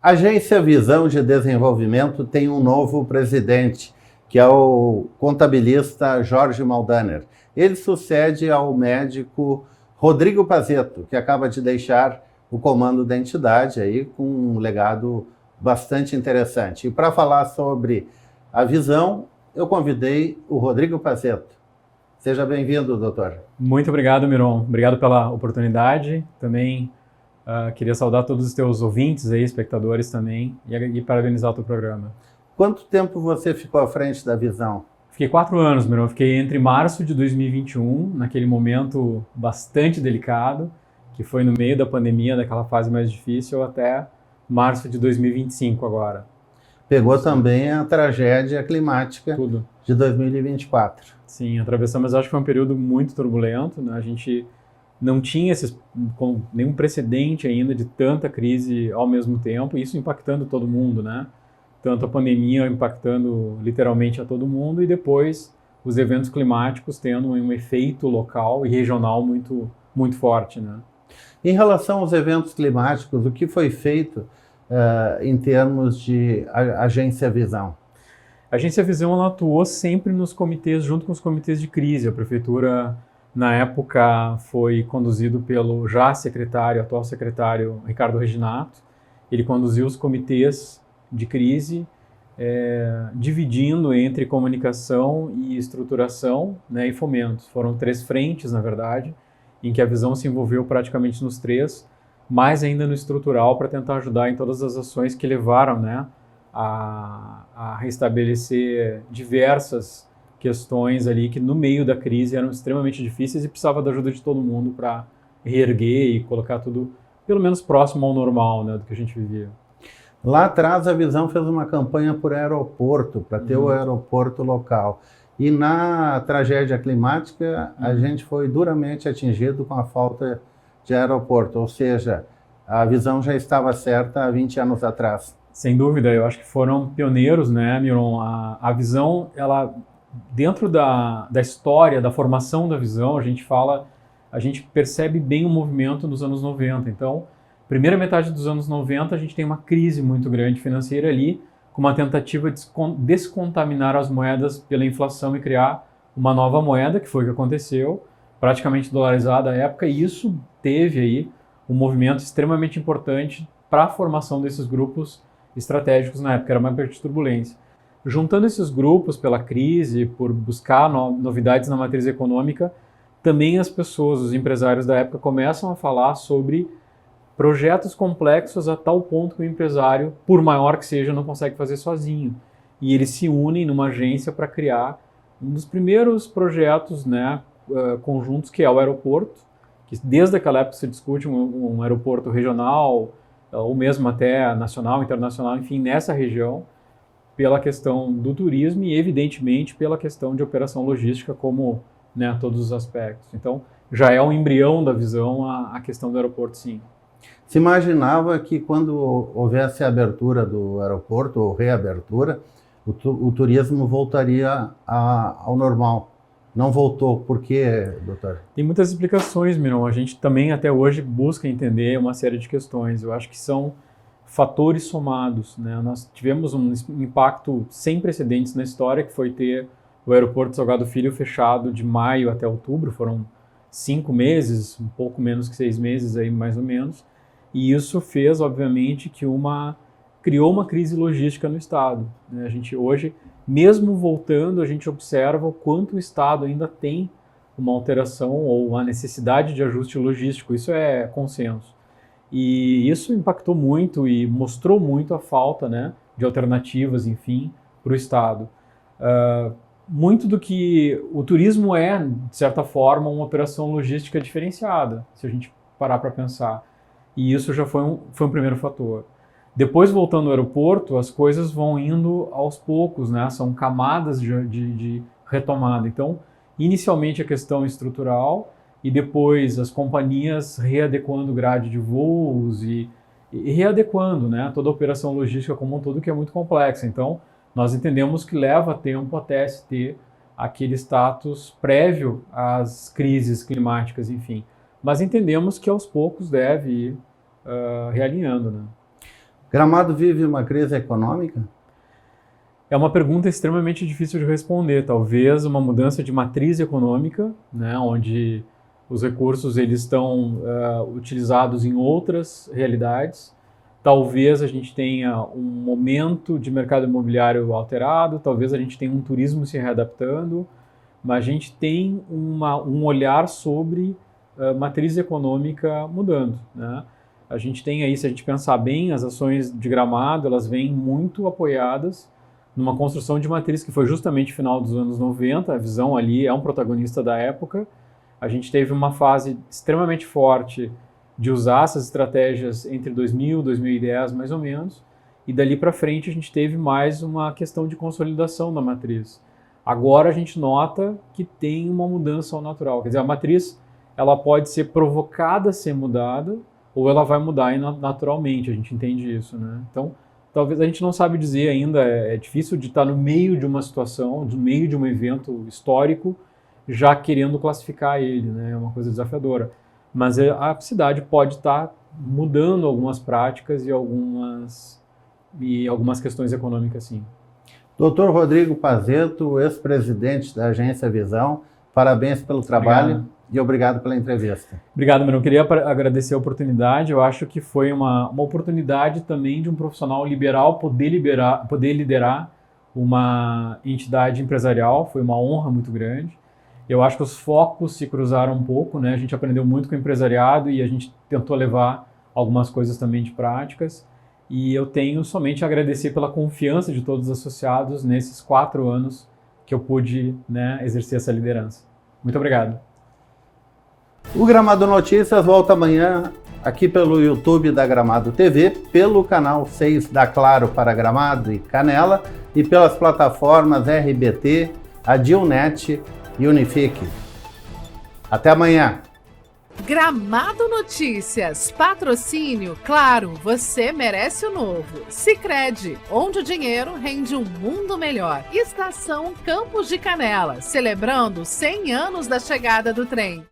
A Agência Visão de Desenvolvimento tem um novo presidente, que é o contabilista Jorge Maldaner. Ele sucede ao médico Rodrigo Pazzetto, que acaba de deixar o comando da entidade aí com um legado bastante interessante. E para falar sobre a visão, eu convidei o Rodrigo Pazzetto. Seja bem-vindo, doutor. Muito obrigado, Miron. Obrigado pela oportunidade. Também queria saudar todos os teus ouvintes aí, espectadores também, e parabenizar o teu programa. Quanto tempo você ficou à frente da visão? Fiquei 4 anos, Miron. Fiquei entre março de 2021, naquele momento bastante delicado, que foi no meio da pandemia, daquela fase mais difícil, até março de 2025 agora. Pegou também a tragédia climática Tudo. de 2024. Sim, atravessamos, acho que foi um período muito turbulento, né? A gente não tinha nenhum precedente ainda de tanta crise ao mesmo tempo, isso impactando todo mundo, né? Tanto a pandemia impactando literalmente a todo mundo e depois os eventos climáticos tendo um efeito local e regional muito, muito forte, né? Em relação aos eventos climáticos, o que foi feito em termos de Agência Visão? A Agência Visão ela atuou sempre nos comitês, junto com os comitês de crise. A prefeitura, na época, foi conduzido pelo atual secretário Ricardo Reginato. Ele conduziu os comitês de crise, dividindo entre comunicação e estruturação, né, e fomentos. Foram 3 frentes, na verdade, em que a visão se envolveu praticamente nos 3, mais ainda no estrutural para tentar ajudar em todas as ações que levaram, né, a restabelecer diversas questões ali que no meio da crise eram extremamente difíceis e precisava da ajuda de todo mundo para reerguer e colocar tudo pelo menos próximo ao normal, né, do que a gente vivia. Lá atrás a Visão fez uma campanha por aeroporto, para ter o aeroporto local. E na tragédia climática a gente foi duramente atingido com a falta de aeroporto, ou seja, a Visão já estava certa há 20 anos atrás. Sem dúvida, eu acho que foram pioneiros, né, Miron? A Visão, ela, dentro da história, da formação da Visão, a gente percebe bem o movimento dos anos 90. Então, primeira metade dos anos 90, a gente tem uma crise muito grande financeira ali, com uma tentativa de descontaminar as moedas pela inflação e criar uma nova moeda, que foi o que aconteceu, praticamente dolarizada à época, e isso teve aí um movimento extremamente importante para a formação desses grupos estratégicos na época, era uma época de turbulência. Juntando esses grupos pela crise, por buscar novidades na matriz econômica, também as pessoas, os empresários da época começam a falar sobre projetos complexos a tal ponto que o empresário, por maior que seja, não consegue fazer sozinho. E eles se unem numa agência para criar um dos primeiros projetos, né, conjuntos, que é o aeroporto, que desde aquela época se discute um aeroporto regional, ou mesmo até nacional, internacional, enfim, nessa região, pela questão do turismo e, evidentemente, pela questão de operação logística, como, né, todos os aspectos. Então, já é um embrião da visão a questão do aeroporto, sim. Se imaginava que quando houvesse a abertura do aeroporto, ou reabertura, o turismo voltaria ao normal. Não voltou. Por quê, doutor? Tem muitas explicações, Miron. A gente também até hoje busca entender uma série de questões. Eu acho que são fatores somados, né? Nós tivemos um impacto sem precedentes na história, que foi ter o aeroporto Salgado Filho fechado de maio até outubro. Foram 5 meses, um pouco menos que 6 meses, aí, mais ou menos. E isso fez, obviamente, que criou uma crise logística no Estado, né? A gente hoje, mesmo voltando, a gente observa o quanto o Estado ainda tem uma alteração ou uma necessidade de ajuste logístico. Isso é consenso. E isso impactou muito e mostrou muito a falta, né, de alternativas, enfim, para o Estado. Muito do que o turismo é, de certa forma, uma operação logística diferenciada, se a gente parar para pensar. E isso já foi um primeiro fator. Depois, voltando ao aeroporto, as coisas vão indo aos poucos, né? São camadas de retomada. Então, inicialmente a questão estrutural e depois as companhias readequando grade de voos e readequando, né, toda a operação logística como um todo, que é muito complexa. Então, nós entendemos que leva tempo até se ter aquele status prévio às crises climáticas, enfim. Mas entendemos que aos poucos deve ir realinhando, né? Gramado vive uma crise econômica? É uma pergunta extremamente difícil de responder. Talvez uma mudança de matriz econômica, né, onde os recursos eles estão utilizados em outras realidades. Talvez a gente tenha um momento de mercado imobiliário alterado, talvez a gente tenha um turismo se readaptando, mas a gente tem um olhar sobre matriz econômica mudando, né? A gente tem aí, se a gente pensar bem, as ações de Gramado, elas vêm muito apoiadas numa construção de matriz que foi justamente final dos anos 90, a Visão ali é um protagonista da época. A gente teve uma fase extremamente forte de usar essas estratégias entre 2000 e 2010, mais ou menos, e dali para frente a gente teve mais uma questão de consolidação da matriz. Agora a gente nota que tem uma mudança ao natural, quer dizer, a matriz ela pode ser provocada a ser mudada, ou ela vai mudar naturalmente, a gente entende isso, né? Então, talvez a gente não sabe dizer ainda, é difícil de estar no meio de uma situação, no meio de um evento histórico, já querendo classificar ele, né? É uma coisa desafiadora. Mas a cidade pode estar mudando algumas práticas e algumas questões econômicas, sim. Dr. Rodrigo Pazzetto, ex-presidente da Agência Visão, parabéns pelo trabalho. Obrigado. E obrigado pela entrevista. Obrigado, Mano. Eu queria agradecer a oportunidade. Eu acho que foi uma oportunidade também de um profissional liberal poder liderar uma entidade empresarial. Foi uma honra muito grande. Eu acho que os focos se cruzaram um pouco, né? A gente aprendeu muito com o empresariado e a gente tentou levar algumas coisas também de práticas. E eu tenho somente a agradecer pela confiança de todos os associados nesses 4 anos que eu pude, né, exercer essa liderança. Muito obrigado. O Gramado Notícias volta amanhã aqui pelo YouTube da Gramado TV, pelo canal 6 da Claro para Gramado e Canela e pelas plataformas RBT, Adilnet e Unifique. Até amanhã! Gramado Notícias, patrocínio, claro, você merece o novo. Sicredi, onde o dinheiro rende um mundo melhor. Estação Campos de Canela, celebrando 100 anos da chegada do trem.